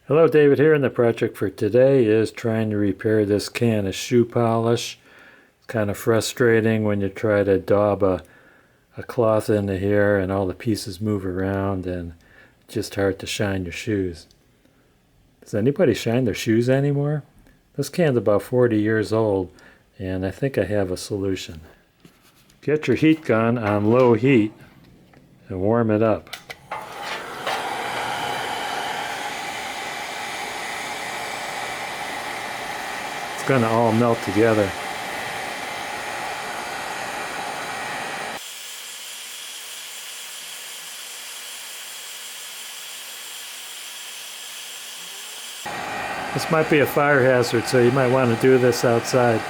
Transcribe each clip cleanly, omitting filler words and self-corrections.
Hello, David here, and the project for today is trying to repair this can of shoe polish. It's kind of frustrating when you try to daub a cloth into here and all the pieces move around and it's just hard to shine your shoes. Does anybody shine their shoes anymore? This can's about 40 years old and I think I have a solution. Get your heat gun on low heat and warm it up. It's going to all melt together. This might be a fire hazard, so you might want to do this outside.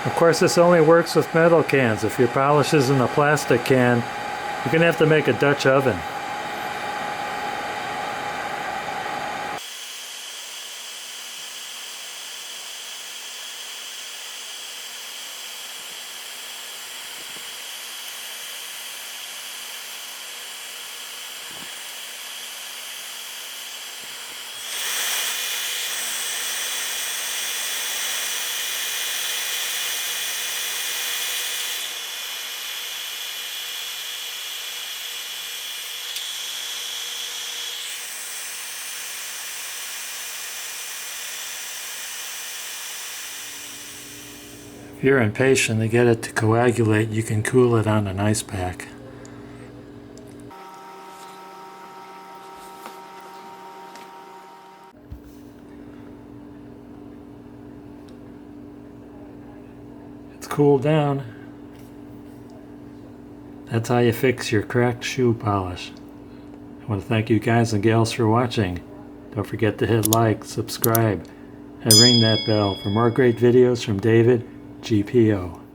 Of course, this only works with metal cans. If your polish is in a plastic can, you're going to have to make a Dutch oven. If you're impatient to get it to coagulate, you can cool it on an ice pack. It's cooled down. That's how you fix your cracked shoe polish. I want to thank you guys and gals for watching. Don't forget to hit like, subscribe, and ring that bell for more great videos from David GPO.